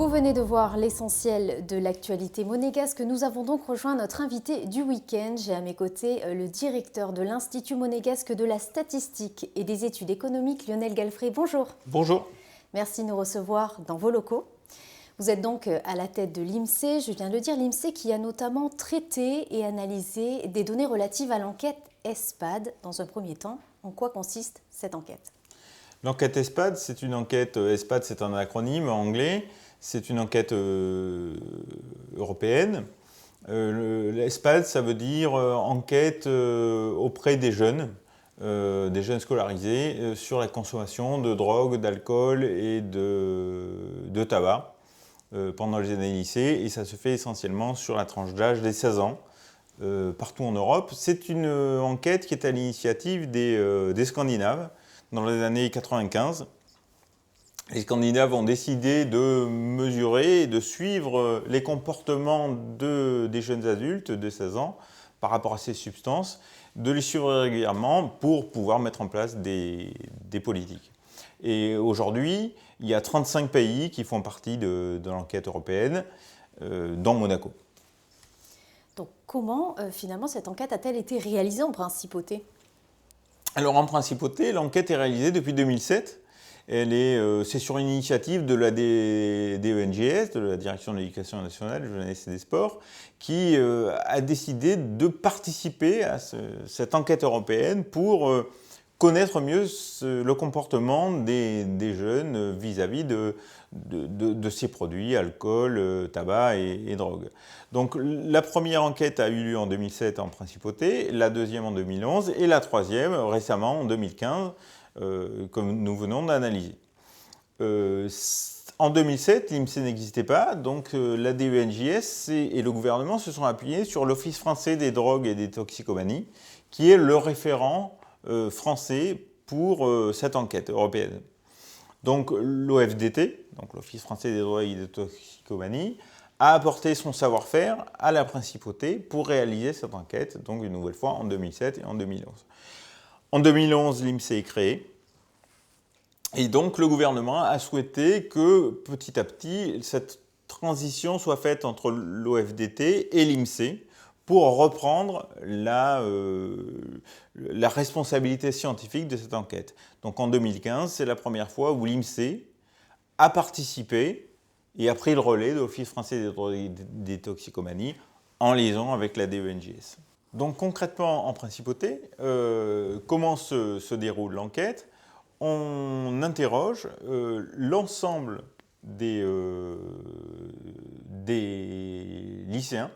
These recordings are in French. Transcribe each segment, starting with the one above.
Vous venez de voir l'essentiel de l'actualité monégasque. Nous avons donc rejoint notre invité du week-end. J'ai à mes côtés le directeur de l'Institut monégasque de la statistique et des études économiques, Lionel Galfré. Bonjour. Bonjour. Merci de nous recevoir dans vos locaux. Vous êtes donc à la tête de l'INSEE, je viens de le dire, l'INSEE qui a notamment traité et analysé des données relatives à l'enquête ESPAD. Dans un premier temps, en quoi consiste cette enquête ? L'enquête ESPAD, c'est une enquête, ESPAD c'est un acronyme en anglais, c'est une enquête européenne. L'ESPAD, ça veut dire enquête auprès des jeunes scolarisés, sur la consommation de drogue, d'alcool et de tabac pendant les années lycée, et ça se fait essentiellement sur la tranche d'âge des 16 ans, partout en Europe. C'est une enquête qui est à l'initiative des Scandinaves dans les années 95. Les Scandinaves ont décidé de mesurer et de suivre les comportements des jeunes adultes de 16 ans par rapport à ces substances, de les suivre régulièrement pour pouvoir mettre en place des politiques. Et aujourd'hui, il y a 35 pays qui font partie de l'enquête européenne, dont Monaco. Donc comment finalement cette enquête a-t-elle été réalisée en principauté ? Alors en principauté, l'enquête est réalisée depuis 2007. C'est sur une initiative de la DENGS, de la Direction de l'Éducation nationale, de la jeunesse et des sports, qui a décidé de participer à cette enquête européenne pour connaître mieux le comportement des jeunes vis-à-vis de ces produits, alcool, tabac et drogue. Donc la première enquête a eu lieu en 2007 en principauté, la deuxième en 2011 et la troisième récemment en 2015, comme nous venons d'analyser. En 2007, l'INSEE n'existait pas, donc la DENJS et le gouvernement se sont appuyés sur l'Office français des drogues et des toxicomanies, qui est le référent français pour cette enquête européenne. Donc l'OFDT, donc l'Office français des drogues et des toxicomanies, a apporté son savoir-faire à la principauté pour réaliser cette enquête, donc une nouvelle fois en 2007 et en 2011. En 2011, l'INSEE est créé, et donc le gouvernement a souhaité que petit à petit cette transition soit faite entre l'OFDT et l'INSEE pour reprendre la responsabilité scientifique de cette enquête. Donc en 2015, c'est la première fois où l'INSEE a participé et a pris le relais de l'Office français des drogues et des toxicomanies en liaison avec la DENJS. Donc concrètement, en principauté, comment se déroule l'enquête ? On interroge l'ensemble des lycéens.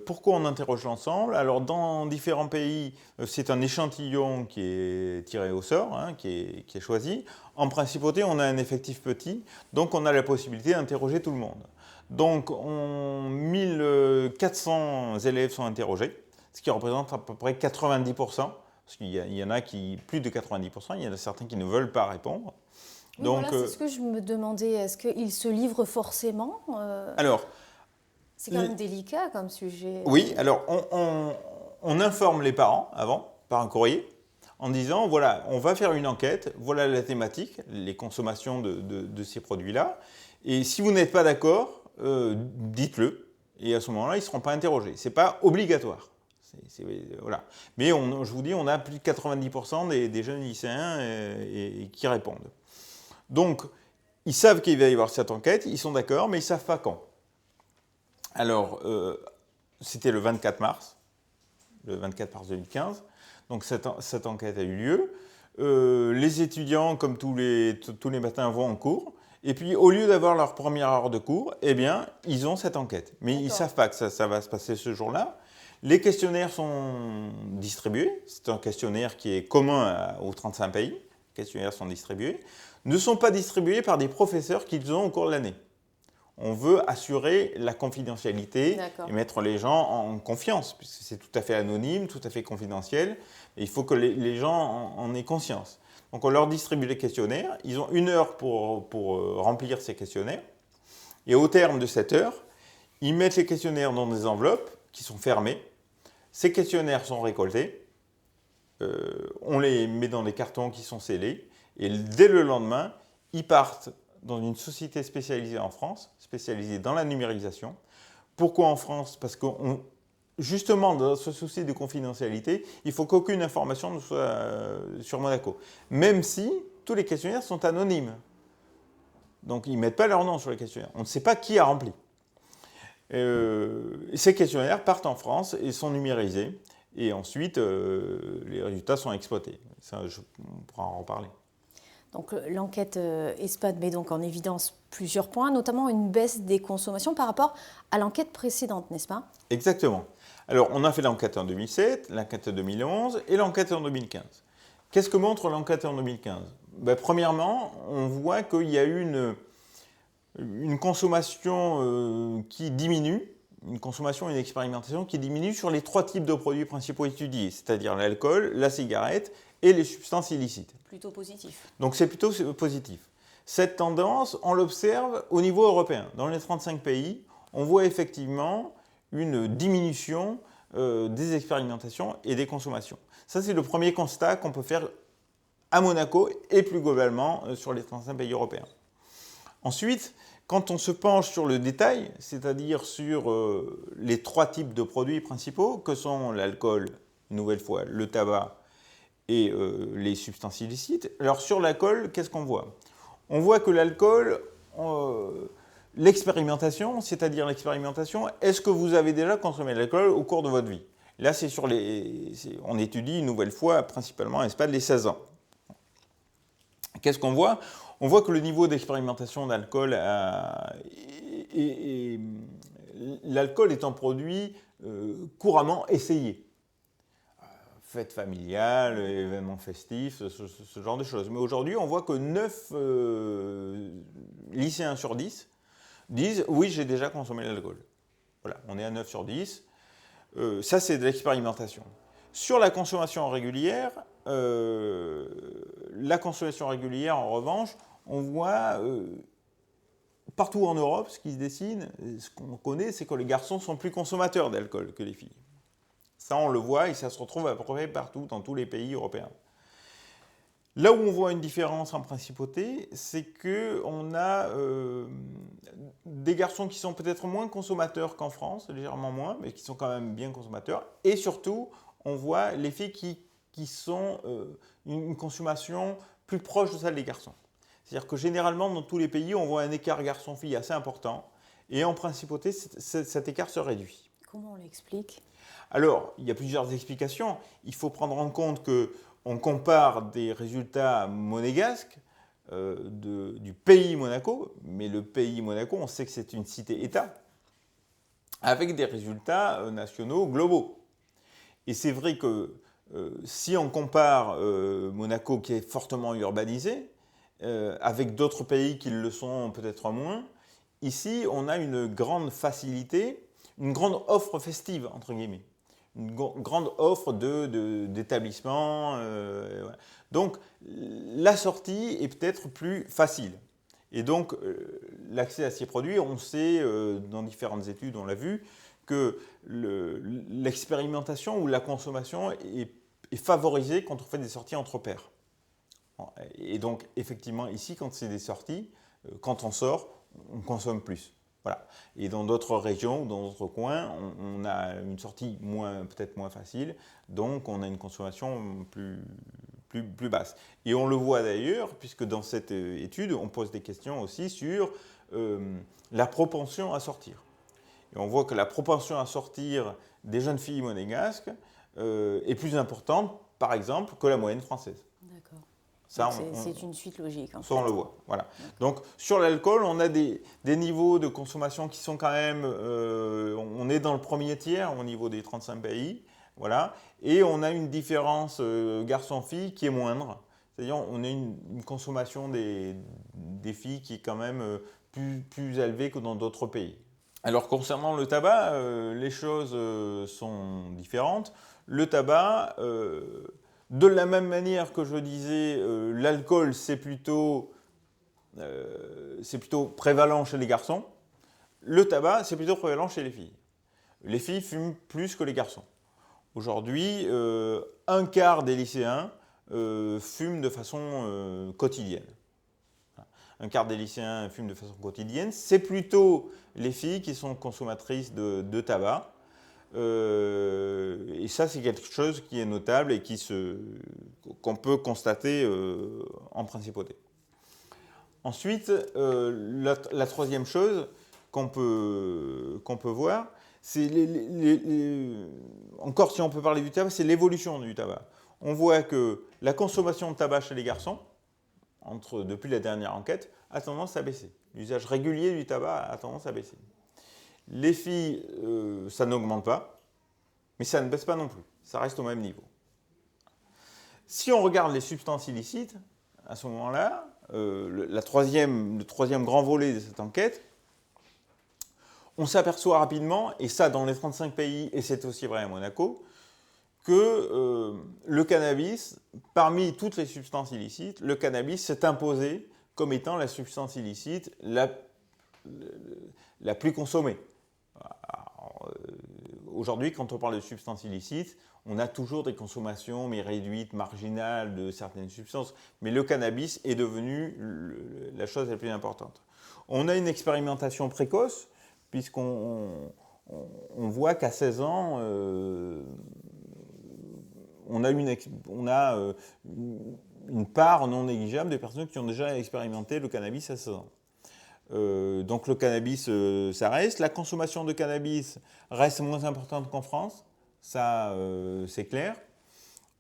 Pourquoi on interroge l'ensemble ? Alors dans différents pays, c'est un échantillon qui est tiré au sort, qui est choisi. En principauté, on a un effectif petit, donc on a la possibilité d'interroger tout le monde. Donc 1400 élèves sont interrogés, ce qui représente à peu près 90%, parce qu'il y en a qui, plus de 90%, il y en a certains qui ne veulent pas répondre. Oui, donc, voilà, c'est ce que je me demandais, est-ce qu'ils se livrent forcément Alors, c'est quand même délicat comme sujet. Oui, alors on informe les parents avant, par un courrier, en disant, voilà, on va faire une enquête, voilà la thématique, les consommations de ces produits-là, et si vous n'êtes pas d'accord, dites-le, et à ce moment-là, ils ne seront pas interrogés. Ce n'est pas obligatoire. Voilà. Mais je vous dis, on a plus de 90% des jeunes lycéens qui répondent. Donc, ils savent qu'il va y avoir cette enquête, ils sont d'accord, mais ils ne savent pas quand. Alors, c'était le 24 mars 2015, donc cette enquête a eu lieu. Les étudiants, comme tous les matins, vont en cours, et puis au lieu d'avoir leur première heure de cours, eh bien, ils ont cette enquête. Mais ils ne savent pas que ça va se passer ce jour-là. Les questionnaires sont distribués, c'est un questionnaire qui est commun aux 35 pays, les questionnaires sont distribués, ne sont pas distribués par des professeurs qu'ils ont au cours de l'année. On veut assurer la confidentialité et mettre les gens en confiance, puisque c'est tout à fait anonyme, tout à fait confidentiel, et il faut que les gens en aient conscience. Donc on leur distribue les questionnaires, ils ont 1 heure pour remplir ces questionnaires, et au terme de cette heure, ils mettent les questionnaires dans des enveloppes qui sont fermées. Ces questionnaires sont récoltés, on les met dans des cartons qui sont scellés, et dès le lendemain, ils partent dans une société spécialisée en France, spécialisée dans la numérisation. Pourquoi en France? Parce que justement, dans ce souci de confidentialité, il faut qu'aucune information ne soit sur Monaco. Même si tous les questionnaires sont anonymes. Donc, ils ne mettent pas leur nom sur les questionnaires. On ne sait pas qui a rempli. Ces questionnaires partent en France et sont numérisés. Et ensuite, les résultats sont exploités. Ça, on pourra en reparler. Donc, l'enquête ESPAD met donc en évidence plusieurs points, notamment une baisse des consommations par rapport à l'enquête précédente, n'est-ce pas? Exactement. Alors, on a fait l'enquête en 2007, l'enquête en 2011 et l'enquête en 2015. Qu'est-ce que montre l'enquête en 2015? Premièrement, on voit qu'il y a eu une consommation qui diminue, une consommation et une expérimentation qui diminue sur les 3 types de produits principaux étudiés, c'est-à-dire l'alcool, la cigarette et les substances illicites. Plutôt positif. Donc c'est plutôt positif. Cette tendance, on l'observe au niveau européen. Dans les 35 pays, on voit effectivement une diminution des expérimentations et des consommations. Ça, c'est le premier constat qu'on peut faire à Monaco et plus globalement sur les 35 pays européens. Ensuite, quand on se penche sur le détail, c'est-à-dire sur les 3 types de produits principaux, que sont l'alcool, une nouvelle fois, le tabac et les substances illicites. Alors sur l'alcool, qu'est-ce qu'on voit? On voit que l'alcool, l'expérimentation, c'est-à-dire l'expérimentation, est-ce que vous avez déjà consommé de l'alcool au cours de votre vie? Là, on étudie une nouvelle fois, principalement à ESPAD, les 16 ans. Qu'est-ce qu'on voit? On voit que le niveau d'expérimentation d'alcool, l'alcool est un produit couramment essayé. Fêtes familiales, événements festifs, ce genre de choses. Mais aujourd'hui, on voit que 9 lycéens sur 10 disent « oui, j'ai déjà consommé l'alcool ». Voilà, on est à 9 sur 10. Ça, c'est de l'expérimentation. Sur la consommation régulière, en revanche, on voit partout en Europe, ce qui se dessine, ce qu'on connaît, c'est que les garçons sont plus consommateurs d'alcool que les filles. Ça, on le voit et ça se retrouve à peu près partout dans tous les pays européens. Là où on voit une différence en principauté, c'est qu'on a des garçons qui sont peut-être moins consommateurs qu'en France, légèrement moins, mais qui sont quand même bien consommateurs. Et surtout, on voit les filles qui sont une consommation plus proche de celle des garçons. C'est-à-dire que généralement, dans tous les pays, on voit un écart garçon-fille assez important. Et en principauté, cet écart se réduit. Comment on l'explique? Alors, il y a plusieurs explications. Il faut prendre en compte qu'on compare des résultats monégasques du pays Monaco, mais le pays Monaco, on sait que c'est une cité-État, avec des résultats nationaux globaux. Et c'est vrai que si on compare Monaco, qui est fortement urbanisé, avec d'autres pays qui le sont peut-être moins, ici, on a une grande facilité, une grande offre festive, entre guillemets. Une grande offre d'établissements. Voilà. Donc, la sortie est peut-être plus facile. Et donc, l'accès à ces produits, on sait, dans différentes études, on l'a vu, que l'expérimentation ou la consommation est favorisée quand on fait des sorties entre pairs. Et donc, effectivement, ici, quand c'est des sorties, quand on sort, on consomme plus. Voilà. Et dans d'autres régions ou dans d'autres coins, on a une sortie peut-être moins facile, donc on a une consommation plus basse. Et on le voit d'ailleurs, puisque dans cette étude, on pose des questions aussi sur la propension à sortir. Et on voit que la propension à sortir des jeunes filles monégasques est plus importante, par exemple, que la moyenne française. D'accord. C'est une suite logique. Ça, on le voit. Voilà. Donc, sur l'alcool, on a des niveaux de consommation qui sont quand même... on est dans le premier tiers au niveau des 35 pays. Voilà. Et on a une différence garçon-fille qui est moindre. C'est-à-dire on a une consommation des filles qui est quand même plus élevée que dans d'autres pays. Alors, concernant le tabac, les choses sont différentes. Le tabac... de la même manière que je disais, l'alcool, c'est plutôt prévalent chez les garçons. Le tabac, c'est plutôt prévalent chez les filles. Les filles fument plus que les garçons. Aujourd'hui, un quart des lycéens fument de façon quotidienne. un quart des lycéens fument de façon quotidienne. C'est plutôt les filles qui sont consommatrices de tabac. Et ça, c'est quelque chose qui est notable et qu'on peut constater en principauté. Ensuite, la troisième chose qu'on peut voir, c'est encore si on peut parler du tabac, c'est l'évolution du tabac. On voit que la consommation de tabac chez les garçons, depuis la dernière enquête, a tendance à baisser. L'usage régulier du tabac a tendance à baisser. Les filles, ça n'augmente pas, mais ça ne baisse pas non plus. Ça reste au même niveau. Si on regarde les substances illicites, à ce moment-là, le troisième grand volet de cette enquête, on s'aperçoit rapidement, et ça dans les 35 pays, et c'est aussi vrai à Monaco, que le cannabis, parmi toutes les substances illicites, le cannabis s'est imposé comme étant la substance illicite la plus consommée. Aujourd'hui, quand on parle de substances illicites, on a toujours des consommations, mais réduites, marginales de certaines substances. Mais le cannabis est devenu la chose la plus importante. On a une expérimentation précoce, puisqu'on voit qu'à 16 ans, on a une part non négligeable des personnes qui ont déjà expérimenté le cannabis à 16 ans. Donc le cannabis, ça reste. La consommation de cannabis reste moins importante qu'en France, ça c'est clair.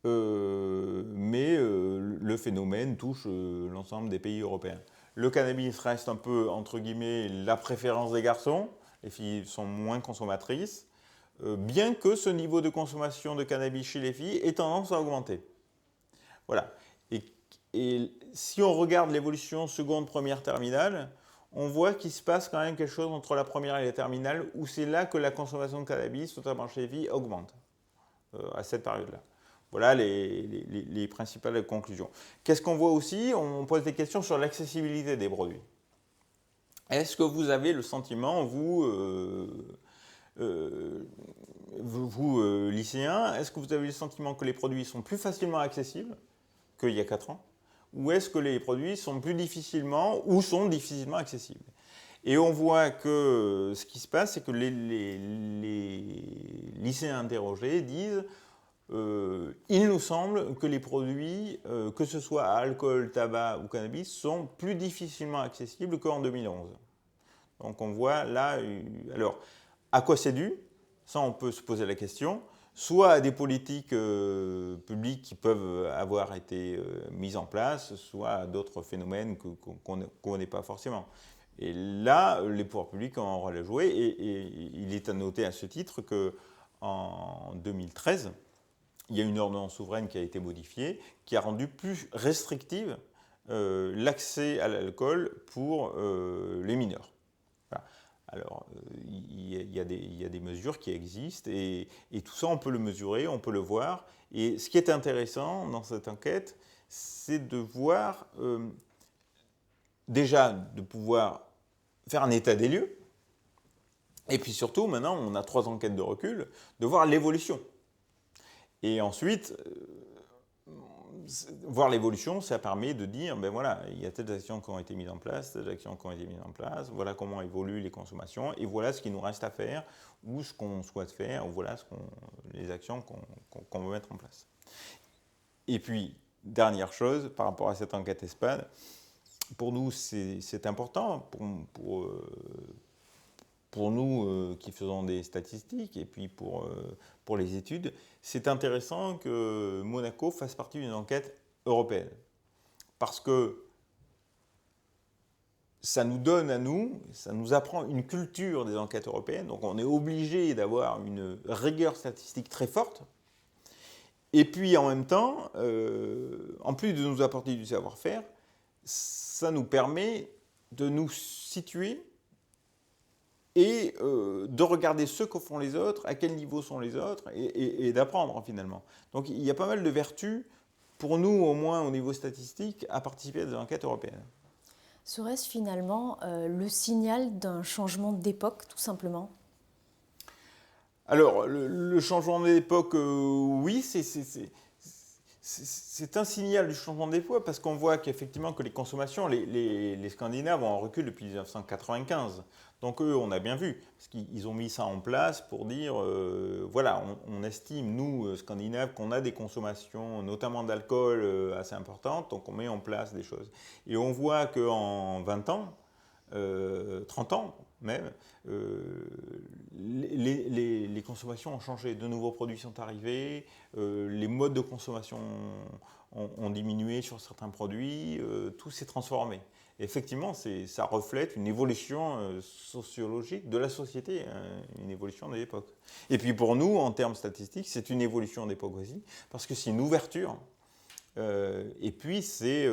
Mais le phénomène touche l'ensemble des pays européens. Le cannabis reste un peu, entre guillemets, la préférence des garçons. Les filles sont moins consommatrices, bien que ce niveau de consommation de cannabis chez les filles ait tendance à augmenter. Voilà. Et si on regarde l'évolution seconde, première, terminale, on voit qu'il se passe quand même quelque chose entre la première et la terminale, où c'est là que la consommation de cannabis, notamment chez les filles, augmente, à cette période-là. Voilà les principales conclusions. Qu'est-ce qu'on voit aussi? On pose des questions sur l'accessibilité des produits. Est-ce que vous avez le sentiment, vous lycéens, est-ce que vous avez le sentiment que les produits sont plus facilement accessibles qu'il y a 4 ans? Ou est-ce que les produits sont plus difficilement ou sont difficilement accessibles? Et on voit que ce qui se passe, c'est que les lycéens interrogés disent il nous semble que les produits, que ce soit à alcool, tabac ou cannabis, sont plus difficilement accessibles qu'en 2011. Donc on voit là, alors à quoi c'est dû? Ça on peut se poser la question. Soit à des politiques publiques qui peuvent avoir été mises en place, soit à d'autres phénomènes qu'on ne connaît pas forcément. Et là, les pouvoirs publics ont un rôle à jouer, et il est à noter à ce titre qu'en 2013, il y a une ordonnance souveraine qui a été modifiée, qui a rendu plus restrictive l'accès à l'alcool pour les mineurs. Voilà. Alors, il y a des mesures qui existent, et tout ça, on peut le mesurer, on peut le voir. Et ce qui est intéressant dans cette enquête, c'est de voir, déjà, de pouvoir faire un état des lieux, et puis surtout, maintenant, on a 3 enquêtes de recul, de voir l'évolution. Et ensuite, voir l'évolution, ça permet de dire, ben voilà, il y a telles actions qui ont été mises en place, telles actions qui ont été mises en place, voilà comment évoluent les consommations, et voilà ce qu'il nous reste à faire, ou ce qu'on souhaite faire, ou voilà les actions qu'on veut mettre en place. Et puis, dernière chose, par rapport à cette enquête ESPAD, pour nous, c'est important, pour nous qui faisons des statistiques, et puis pour les études, c'est intéressant que Monaco fasse partie d'une enquête européenne. Parce que ça nous donne à nous, ça nous apprend une culture des enquêtes européennes, donc on est obligé d'avoir une rigueur statistique très forte. Et puis en même temps, en plus de nous apporter du savoir-faire, ça nous permet de nous situer et de regarder ce que font les autres, à quel niveau sont les autres, et d'apprendre finalement. Donc il y a pas mal de vertus, pour nous au moins au niveau statistique, à participer à des enquêtes européennes. Serait-ce finalement le signal d'un changement d'époque, tout simplement? Alors, le changement d'époque, oui, c'est un signal du changement des poids parce qu'on voit qu'effectivement que les consommations, les Scandinaves ont un recul depuis 1995. Donc eux, on a bien vu, parce qu'ils ont mis ça en place pour dire, voilà, on estime, nous, Scandinaves, qu'on a des consommations, notamment d'alcool, assez importantes, donc on met en place des choses. Et on voit qu'en 20 ans, 30 ans même, les consommations ont changé. De nouveaux produits sont arrivés, les modes de consommation ont diminué sur certains produits, tout s'est transformé. Et effectivement, ça reflète une évolution sociologique de la société, hein, une évolution de l'époque. Et puis pour nous, en termes statistiques, c'est une évolution d'époque aussi, parce que c'est une ouverture, et puis c'est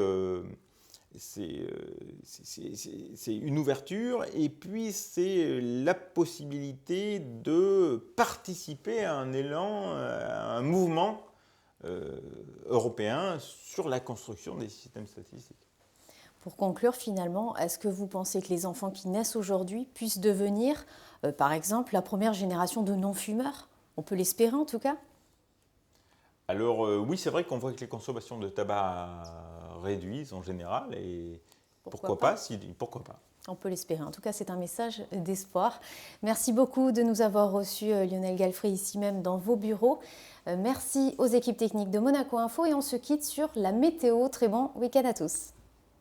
une ouverture, et puis c'est la possibilité de participer à un élan, à un mouvement européen sur la construction des systèmes statistiques. Pour conclure, finalement, est-ce que vous pensez que les enfants qui naissent aujourd'hui puissent devenir, par exemple, la première génération de non-fumeurs? On peut l'espérer en tout cas. Alors oui, c'est vrai qu'on voit que les consommations de tabac réduisent en général, et pourquoi pas. Pourquoi pas. On peut l'espérer. En tout cas, c'est un message d'espoir. Merci beaucoup de nous avoir reçus, Lionel Galfrey, ici même dans vos bureaux. Merci aux équipes techniques de Monaco Info, et on se quitte sur la météo. Très bon week-end à tous.